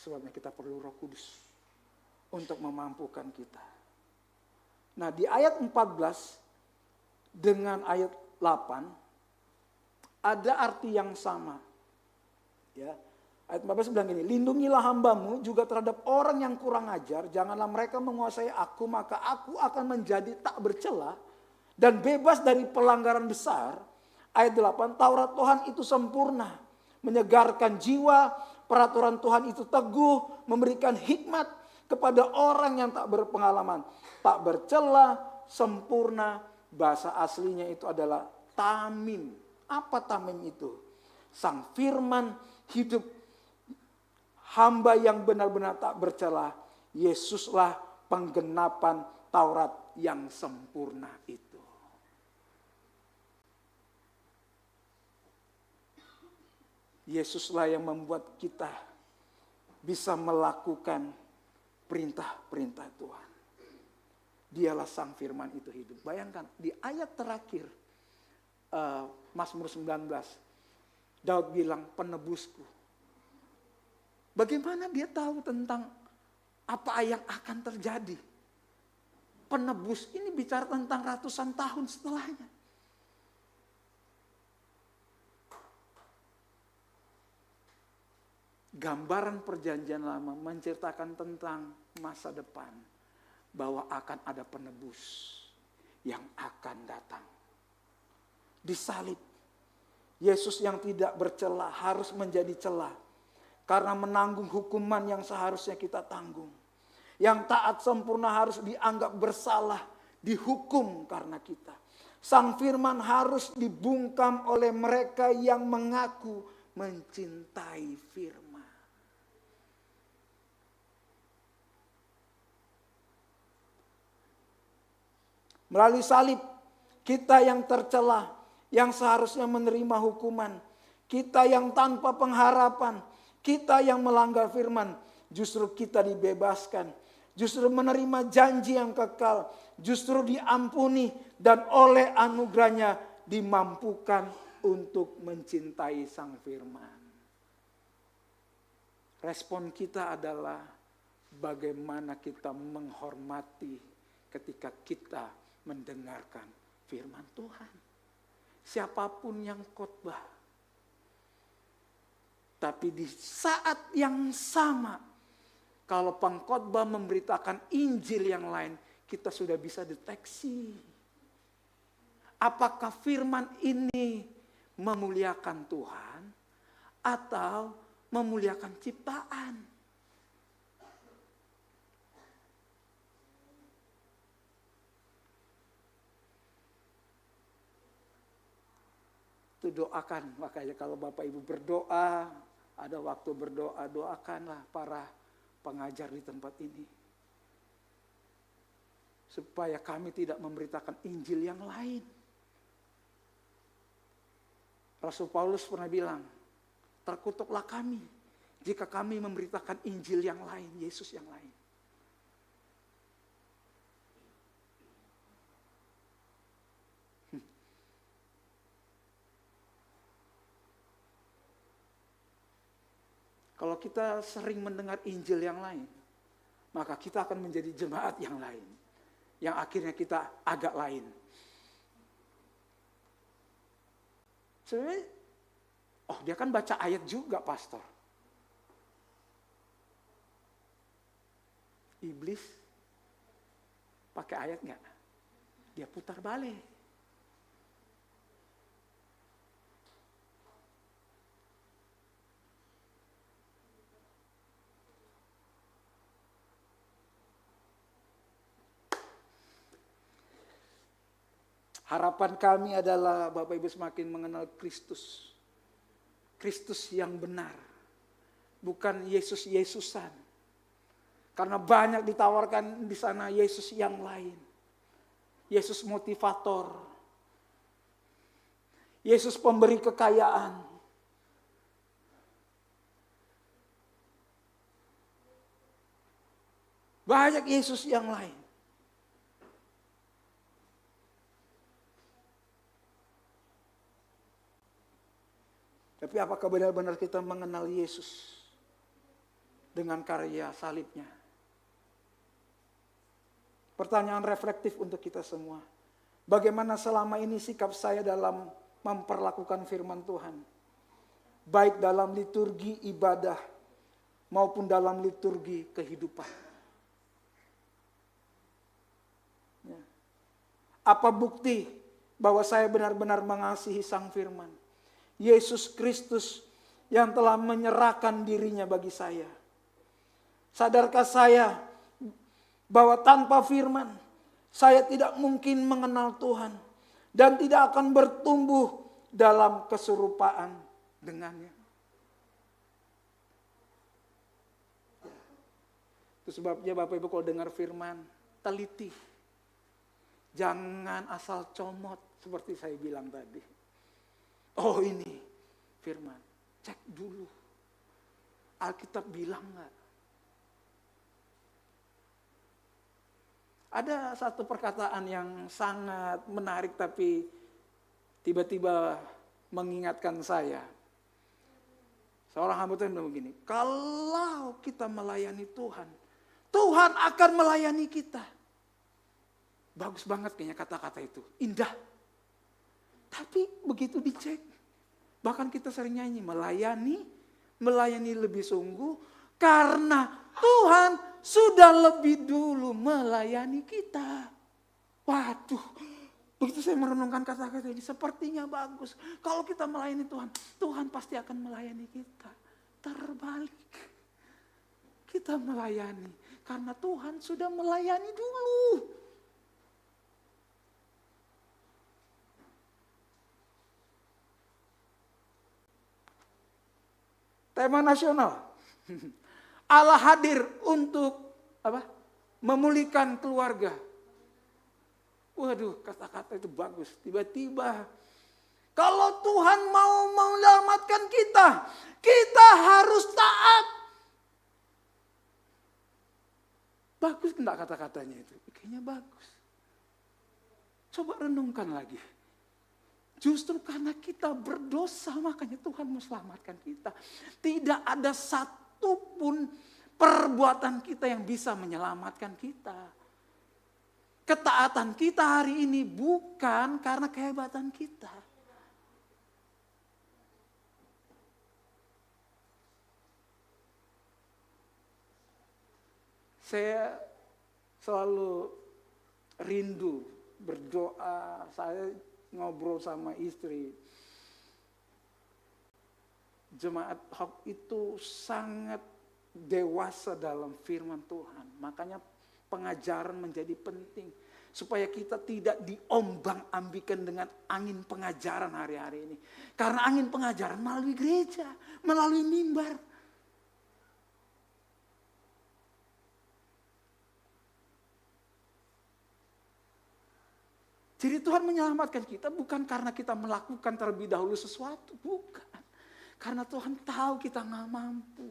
Sebabnya kita perlu Roh Kudus untuk memampukan kita. Nah, di ayat 14 dengan ayat 8 ada arti yang sama. Ya. Ayat 14 bilang gini, lindungilah hambamu juga terhadap orang yang kurang ajar, janganlah mereka menguasai aku, maka aku akan menjadi tak bercela dan bebas dari pelanggaran besar. Ayat 8, Taurat Tuhan itu sempurna, menyegarkan jiwa, peraturan Tuhan itu teguh, memberikan hikmat kepada orang yang tak berpengalaman. Tak bercela, sempurna, bahasa aslinya itu adalah tamim. Apa tamim itu? Sang firman hidup, hamba yang benar-benar tak bercela. Yesuslah penggenapan Taurat yang sempurna itu. Yesuslah yang membuat kita bisa melakukan perintah-perintah Tuhan. Dialah sang firman itu hidup. Bayangkan di ayat terakhir Mazmur 19, Daud bilang penebusku. Bagaimana dia tahu tentang apa yang akan terjadi? Penebus ini bicara tentang ratusan tahun setelahnya. Gambaran perjanjian lama menceritakan tentang masa depan. Bahwa akan ada penebus yang akan datang. Disalib. Yesus yang tidak bercela harus menjadi celah. Karena menanggung hukuman yang seharusnya kita tanggung. Yang taat sempurna harus dianggap bersalah. Dihukum karena kita. Sang firman harus dibungkam oleh mereka yang mengaku mencintai firman. Melalui salib, kita yang tercela, yang seharusnya menerima hukuman. Kita yang tanpa pengharapan, kita yang melanggar firman, justru kita dibebaskan. Justru menerima janji yang kekal, justru diampuni dan oleh anugerahnya dimampukan untuk mencintai sang firman. Respon kita adalah bagaimana kita menghormati ketika kita mendengarkan firman Tuhan. Siapapun yang khotbah. Tapi di saat yang sama, kalau pengkhotbah memberitakan Injil yang lain, kita sudah bisa deteksi. Apakah firman ini memuliakan Tuhan atau memuliakan ciptaan? Itu doakan, makanya kalau Bapak Ibu berdoa, ada waktu berdoa, doakanlah para pengajar di tempat ini. Supaya kami tidak memberitakan Injil yang lain. Rasul Paulus pernah bilang, terkutuklah kami jika kami memberitakan Injil yang lain, Yesus yang lain. Kalau kita sering mendengar Injil yang lain, maka kita akan menjadi jemaat yang lain. Yang akhirnya kita agak lain. Sebenarnya, dia kan baca ayat juga, pastor. Iblis pakai ayat nggak? Dia putar balik. Harapan kami adalah Bapak Ibu semakin mengenal Kristus. Kristus yang benar. Bukan Yesus-Yesusan. Karena banyak ditawarkan di sana Yesus yang lain. Yesus motivator. Yesus pemberi kekayaan. Banyak Yesus yang lain. Tapi apakah benar-benar kita mengenal Yesus dengan karya salibnya? Pertanyaan reflektif untuk kita semua. Bagaimana selama ini sikap saya dalam memperlakukan firman Tuhan? Baik dalam liturgi ibadah maupun dalam liturgi kehidupan. Ya. Apa bukti bahwa saya benar-benar mengasihi Sang Firman? Yesus Kristus yang telah menyerahkan dirinya bagi saya. Sadarkah saya bahwa tanpa firman saya tidak mungkin mengenal Tuhan dan tidak akan bertumbuh dalam keserupaan dengannya. Itu sebabnya Bapak Ibu kalau dengar firman, teliti. Jangan asal comot seperti saya bilang tadi. Oh ini firman, cek dulu. Alkitab bilang enggak? Ada satu perkataan yang sangat menarik tapi tiba-tiba mengingatkan saya. Seorang hamba Tuhan bilang begini, kalau kita melayani Tuhan, Tuhan akan melayani kita. Bagus banget kayaknya kata-kata itu, indah. Tapi begitu dicek, bahkan kita sering nyanyi, melayani lebih sungguh, karena Tuhan sudah lebih dulu melayani kita. Waduh, begitu saya merenungkan kata-kata ini, sepertinya bagus. Kalau kita melayani Tuhan, Tuhan pasti akan melayani kita. Terbalik, kita melayani, karena Tuhan sudah melayani dulu. Tema nasional. Allah hadir untuk memulihkan keluarga. Waduh, kata-kata itu bagus. Tiba-tiba kalau Tuhan mau menyelamatkan kita, kita harus taat. Bagus enggak kata-katanya itu? Kayaknya bagus. Coba renungkan lagi. Justru karena kita berdosa, makanya Tuhan mau selamatkan kita. Tidak ada satupun perbuatan kita yang bisa menyelamatkan kita. Ketaatan kita hari ini bukan karena kehebatan kita. Saya selalu rindu berdoa, saya ngobrol sama istri. Jemaat Hope itu sangat dewasa dalam firman Tuhan. Makanya pengajaran menjadi penting. Supaya kita tidak diombang-ambingkan dengan angin pengajaran hari-hari ini. Karena angin pengajaran melalui gereja, melalui mimbar. Jadi Tuhan menyelamatkan kita bukan karena kita melakukan terlebih dahulu sesuatu. Bukan. Karena Tuhan tahu kita gak mampu.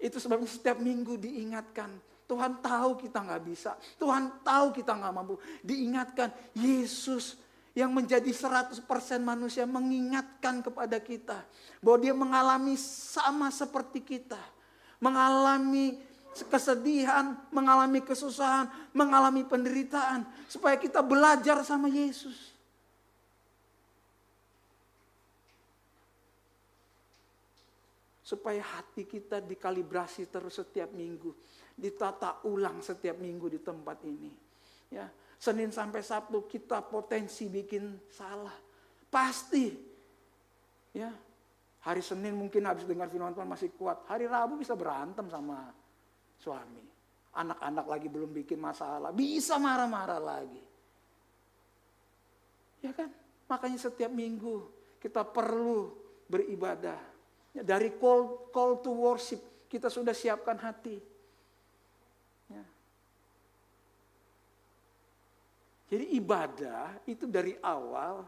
Itu sebabnya setiap minggu diingatkan. Tuhan tahu kita gak bisa. Tuhan tahu kita gak mampu. Diingatkan Yesus yang menjadi 100% manusia mengingatkan kepada kita. Bahwa dia mengalami sama seperti kita. Mengalami kesedihan, mengalami kesusahan, mengalami penderitaan. Supaya kita belajar sama Yesus. Supaya hati kita dikalibrasi terus setiap minggu. Ditata ulang setiap minggu di tempat ini. Ya, Senin sampai Sabtu kita potensi bikin salah. Pasti. Ya, hari Senin mungkin habis dengar firman Tuhan masih kuat. Hari Rabu bisa berantem sama suami. Anak-anak lagi belum bikin masalah. Bisa marah-marah lagi. Ya kan? Makanya setiap minggu kita perlu beribadah. Ya, dari call to worship kita sudah siapkan hati. Ya. Jadi ibadah itu dari awal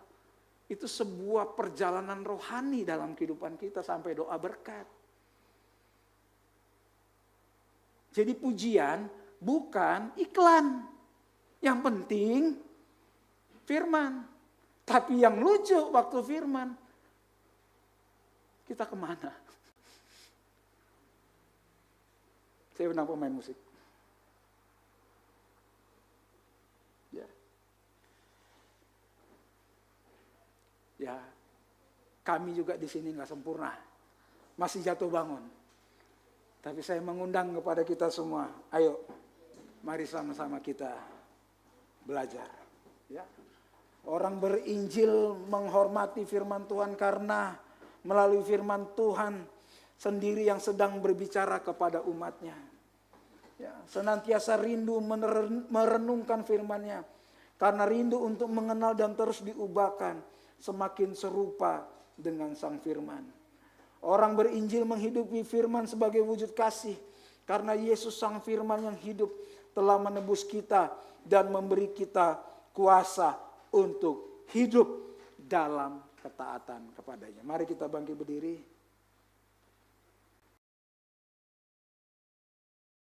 itu sebuah perjalanan rohani dalam kehidupan kita sampai doa berkat. Jadi pujian bukan iklan. Yang penting firman. Tapi yang lucu waktu firman, kita kemana? Saya pernah pemain musik. Ya, kami juga di sini nggak sempurna, masih jatuh bangun. Tapi saya mengundang kepada kita semua, ayo, mari sama-sama kita belajar. Ya. Orang berinjil menghormati firman Tuhan karena melalui firman Tuhan sendiri yang sedang berbicara kepada umatnya. Ya, senantiasa rindu merenungkan firman-Nya. Karena rindu untuk mengenal dan terus diubahkan semakin serupa dengan sang firman. Orang berinjil menghidupi firman sebagai wujud kasih. Karena Yesus sang firman yang hidup telah menebus kita dan memberi kita kuasa untuk hidup dalam ketaatan kepadanya. Mari kita bangkit berdiri.